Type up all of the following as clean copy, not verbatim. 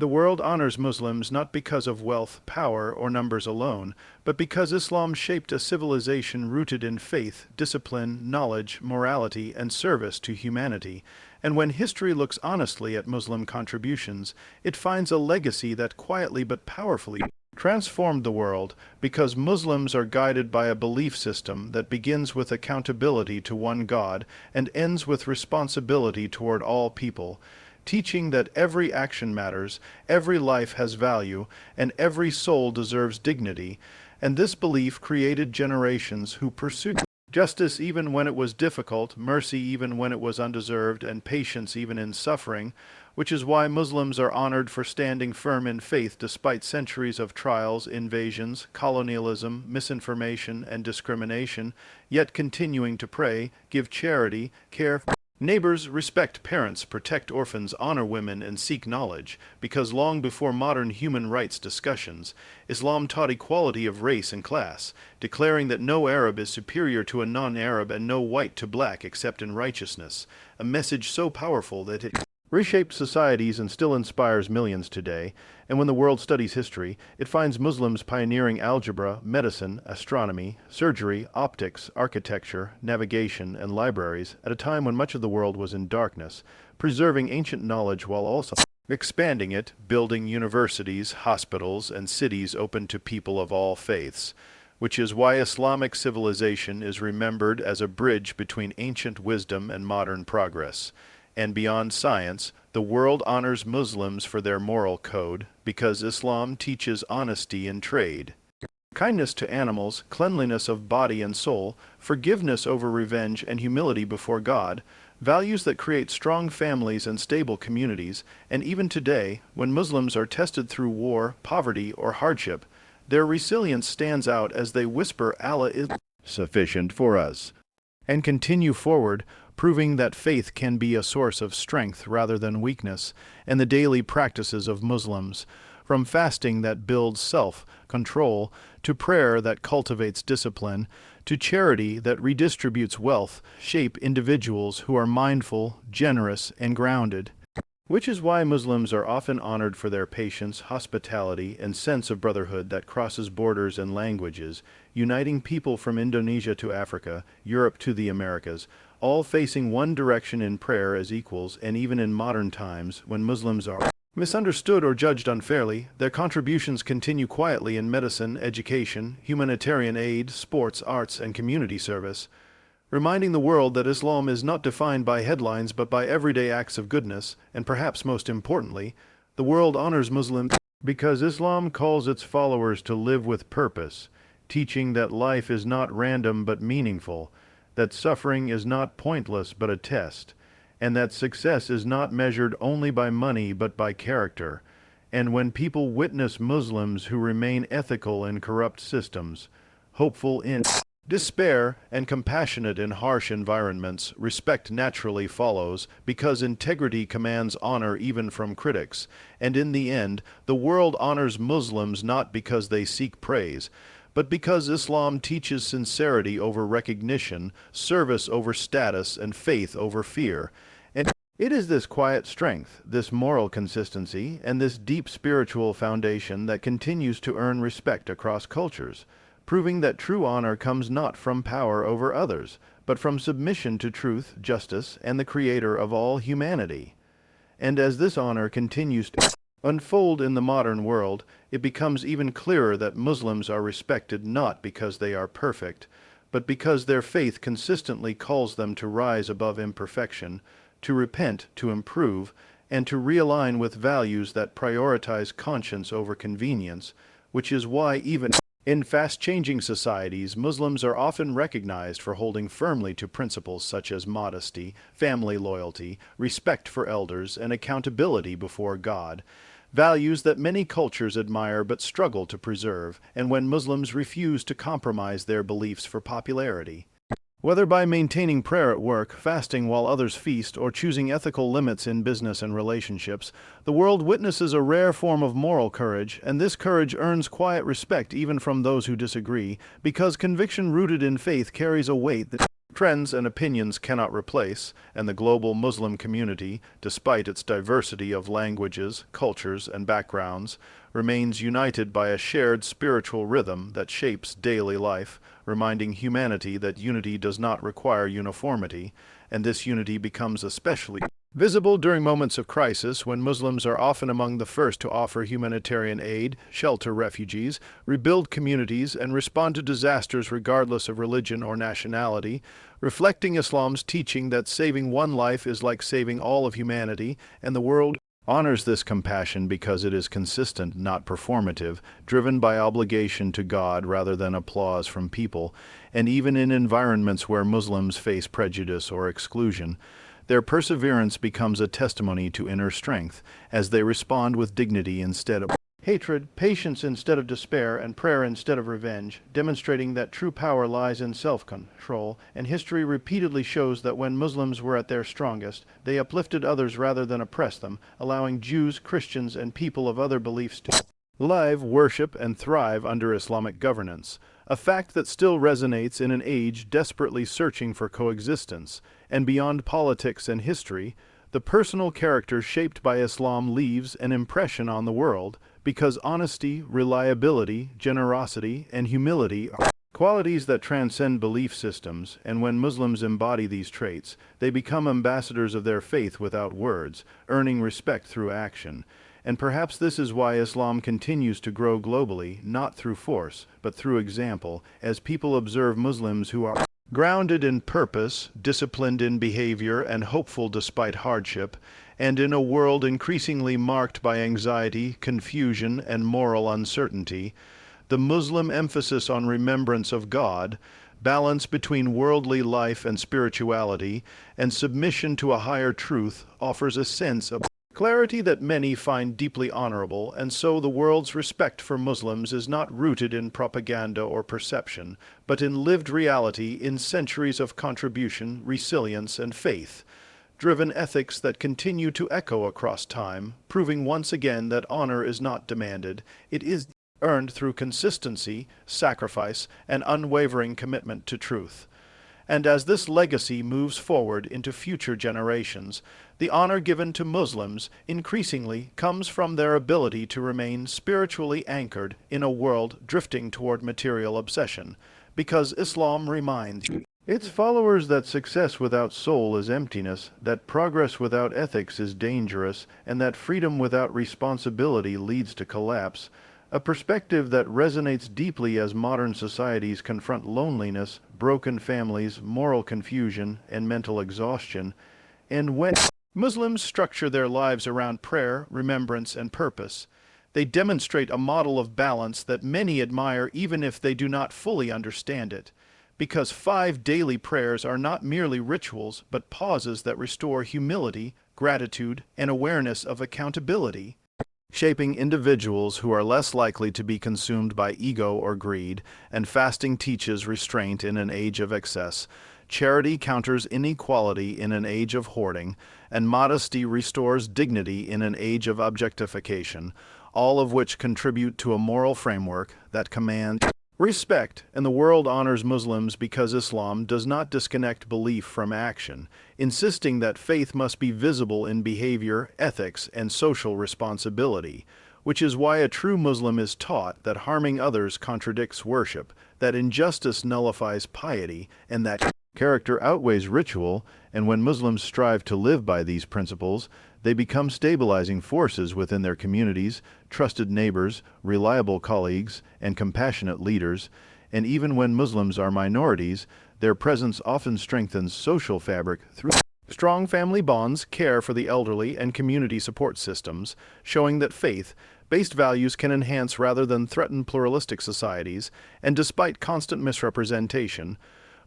The world honors Muslims not because of wealth, power, or numbers alone, but because Islam shaped a civilization rooted in faith, discipline, knowledge, morality, and service to humanity. And when history looks honestly at Muslim contributions, it finds a legacy that quietly but powerfully transformed the world, because Muslims are guided by a belief system that begins with accountability to one God and ends with responsibility toward all people, teaching that every action matters, every life has value, and every soul deserves dignity. And this belief created generations who pursued justice even when it was difficult, mercy even when it was undeserved, and patience even in suffering, which is why Muslims are honored for standing firm in faith despite centuries of trials, invasions, colonialism, misinformation, and discrimination, yet continuing to pray, give charity, care for neighbors, respect parents, protect orphans, honor women, and seek knowledge, because long before modern human rights discussions, Islam taught equality of race and class, declaring that no Arab is superior to a non-Arab and no white to black except in righteousness, a message so powerful that it reshaped societies and still inspires millions today. And when the world studies history, it finds Muslims pioneering algebra, medicine, astronomy, surgery, optics, architecture, navigation, and libraries at a time when much of the world was in darkness, preserving ancient knowledge while also expanding it, building universities, hospitals, and cities open to people of all faiths, which is why Islamic civilization is remembered as a bridge between ancient wisdom and modern progress. And beyond science, the world honors Muslims for their moral code, because Islam teaches honesty in trade, kindness to animals, cleanliness of body and soul, forgiveness over revenge, and humility before God, values that create strong families and stable communities. And even today, when Muslims are tested through war, poverty, or hardship, their resilience stands out as they whisper, "Allah is sufficient for us," and continue forward, proving that faith can be a source of strength rather than weakness. And the daily practices of Muslims, from fasting that builds self-control, to prayer that cultivates discipline, to charity that redistributes wealth, shape individuals who are mindful, generous, and grounded. Which is why Muslims are often honored for their patience, hospitality, and sense of brotherhood that crosses borders and languages, uniting people from Indonesia to Africa, Europe to the Americas, all facing one direction in prayer as equals. And even in modern times, when Muslims are misunderstood or judged unfairly, their contributions continue quietly in medicine, education, humanitarian aid, sports, arts, and community service, reminding the world that Islam is not defined by headlines but by everyday acts of goodness. And perhaps most importantly, the world honors Muslims because Islam calls its followers to live with purpose, teaching that life is not random but meaningful, that suffering is not pointless but a test, and that success is not measured only by money but by character. And when people witness Muslims who remain ethical in corrupt systems, hopeful in despair, and compassionate in harsh environments, respect naturally follows, because integrity commands honor even from critics. And in the end, the world honors Muslims not because they seek praise, but because Islam teaches sincerity over recognition, service over status, and faith over fear. And it is this quiet strength, this moral consistency, and this deep spiritual foundation that continues to earn respect across cultures, proving that true honor comes not from power over others, but from submission to truth, justice, and the Creator of all humanity. And as this honor continues to unfold in the modern world, it becomes even clearer that Muslims are respected not because they are perfect, but because their faith consistently calls them to rise above imperfection, to repent, to improve, and to realign with values that prioritize conscience over convenience, which is why even in fast-changing societies, Muslims are often recognized for holding firmly to principles such as modesty, family loyalty, respect for elders, and accountability before God, values that many cultures admire but struggle to preserve. And when Muslims refuse to compromise their beliefs for popularity, whether by maintaining prayer at work, fasting while others feast, or choosing ethical limits in business and relationships, the world witnesses a rare form of moral courage, and this courage earns quiet respect even from those who disagree, because conviction rooted in faith carries a weight that trends and opinions cannot replace, and the global Muslim community, despite its diversity of languages, cultures, and backgrounds, remains united by a shared spiritual rhythm that shapes daily life, reminding humanity that unity does not require uniformity, and this unity becomes especially visible during moments of crisis when Muslims are often among the first to offer humanitarian aid, shelter refugees, rebuild communities, and respond to disasters regardless of religion or nationality, reflecting Islam's teaching that saving one life is like saving all of humanity, and the world honors this compassion because it is consistent, not performative, driven by obligation to God rather than applause from people, and even in environments where Muslims face prejudice or exclusion, their perseverance becomes a testimony to inner strength as they respond with dignity instead of hatred, patience instead of despair, and prayer instead of revenge, demonstrating that true power lies in self-control, and history repeatedly shows that when Muslims were at their strongest, they uplifted others rather than oppressed them, allowing Jews, Christians, and people of other beliefs to live, worship, and thrive under Islamic governance, a fact that still resonates in an age desperately searching for coexistence, and beyond politics and history, the personal character shaped by Islam leaves an impression on the world, because honesty, reliability, generosity, and humility are qualities that transcend belief systems, and when Muslims embody these traits, they become ambassadors of their faith without words, earning respect through action. And perhaps this is why Islam continues to grow globally, not through force, but through example, as people observe Muslims who are grounded in purpose, disciplined in behavior, and hopeful despite hardship, and in a world increasingly marked by anxiety, confusion, and moral uncertainty, the Muslim emphasis on remembrance of God, balance between worldly life and spirituality, and submission to a higher truth offers a sense of clarity that many find deeply honorable, and so the world's respect for Muslims is not rooted in propaganda or perception, but in lived reality, in centuries of contribution, resilience, and faith-driven ethics that continue to echo across time, proving once again that honor is not demanded, it is earned through consistency, sacrifice, and unwavering commitment to truth. And as this legacy moves forward into future generations, the honor given to Muslims increasingly comes from their ability to remain spiritually anchored in a world drifting toward material obsession, because Islam reminds its followers that success without soul is emptiness, that progress without ethics is dangerous, and that freedom without responsibility leads to collapse, a perspective that resonates deeply as modern societies confront loneliness, broken families, moral confusion, and mental exhaustion, and when Muslims structure their lives around prayer, remembrance, and purpose, they demonstrate a model of balance that many admire even if they do not fully understand it, because 5 daily prayers are not merely rituals but pauses that restore humility, gratitude, and awareness of accountability, shaping individuals who are less likely to be consumed by ego or greed, and fasting teaches restraint in an age of excess. Charity counters inequality in an age of hoarding, and modesty restores dignity in an age of objectification, all of which contribute to a moral framework that commands respect, and the world honors Muslims because Islam does not disconnect belief from action, insisting that faith must be visible in behavior, ethics, and social responsibility, which is why a true Muslim is taught that harming others contradicts worship, that injustice nullifies piety, and that character outweighs ritual, and when Muslims strive to live by these principles, they become stabilizing forces within their communities, trusted neighbors, reliable colleagues, and compassionate leaders, and even when Muslims are minorities, their presence often strengthens social fabric through strong family bonds, care for the elderly, and community support systems, showing that faith-based values can enhance rather than threaten pluralistic societies, and despite constant misrepresentation,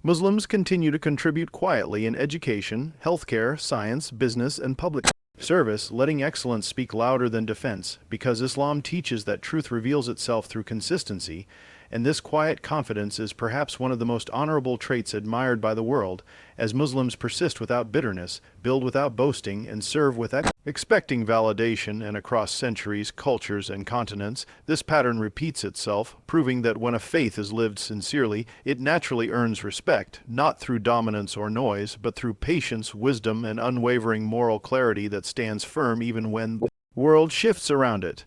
Muslims continue to contribute quietly in education, healthcare, science, business, and public service, letting excellence speak louder than defense, because Islam teaches that truth reveals itself through consistency, and this quiet confidence is perhaps one of the most honorable traits admired by the world, as Muslims persist without bitterness, build without boasting, and serve without expecting validation. And across centuries, cultures, and continents, this pattern repeats itself, proving that when a faith is lived sincerely, it naturally earns respect, not through dominance or noise, but through patience, wisdom, and unwavering moral clarity that stands firm even when the world shifts around it.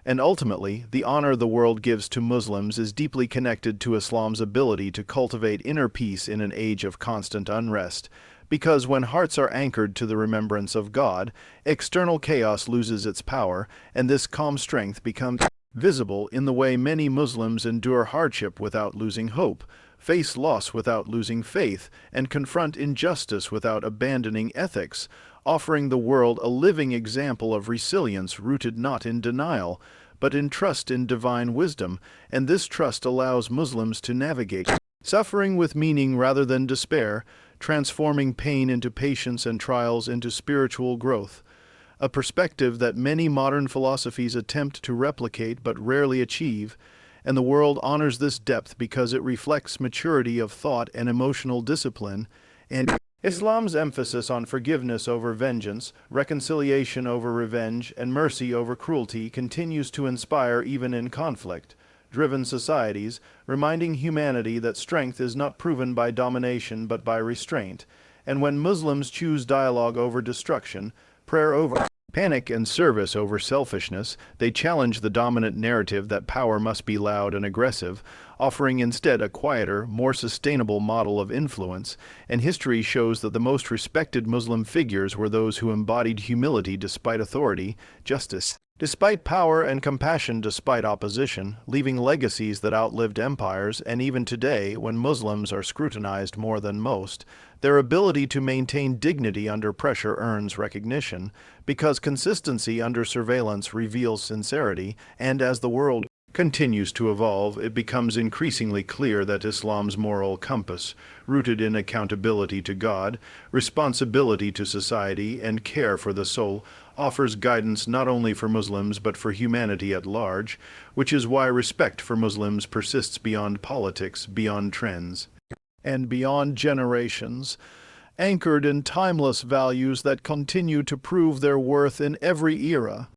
And ultimately, the honor the world gives to Muslims is deeply connected to Islam's ability to cultivate inner peace in an age of constant unrest. Because when hearts are anchored to the remembrance of God, external chaos loses its power, and this calm strength becomes visible in the way many Muslims endure hardship without losing hope, face loss without losing faith, and confront injustice without abandoning ethics, offering the world a living example of resilience rooted not in denial, but in trust in divine wisdom. And this trust allows Muslims to navigate suffering with meaning rather than despair, transforming pain into patience and trials into spiritual growth, a perspective that many modern philosophies attempt to replicate but rarely achieve. And the world honors this depth because it reflects maturity of thought and emotional discipline. And Islam's emphasis on forgiveness over vengeance, reconciliation over revenge, and mercy over cruelty continues to inspire even in conflict-driven societies, reminding humanity that strength is not proven by domination but by restraint. And when Muslims choose dialogue over destruction, prayer over panic, and service over selfishness, they challenge the dominant narrative that power must be loud and aggressive, offering instead a quieter, more sustainable model of influence. And history shows that the most respected Muslim figures were those who embodied humility despite authority, justice despite power, and compassion despite opposition, leaving legacies that outlived empires. And even today, when Muslims are scrutinized more than most, their ability to maintain dignity under pressure earns recognition, because consistency under surveillance reveals sincerity. And as the world continues to evolve, it becomes increasingly clear that Islam's moral compass, rooted in accountability to God, responsibility to society, and care for the soul, offers guidance not only for Muslims but for humanity at large, which is why respect for Muslims persists beyond politics, beyond trends, and beyond generations, anchored in timeless values that continue to prove their worth in every era.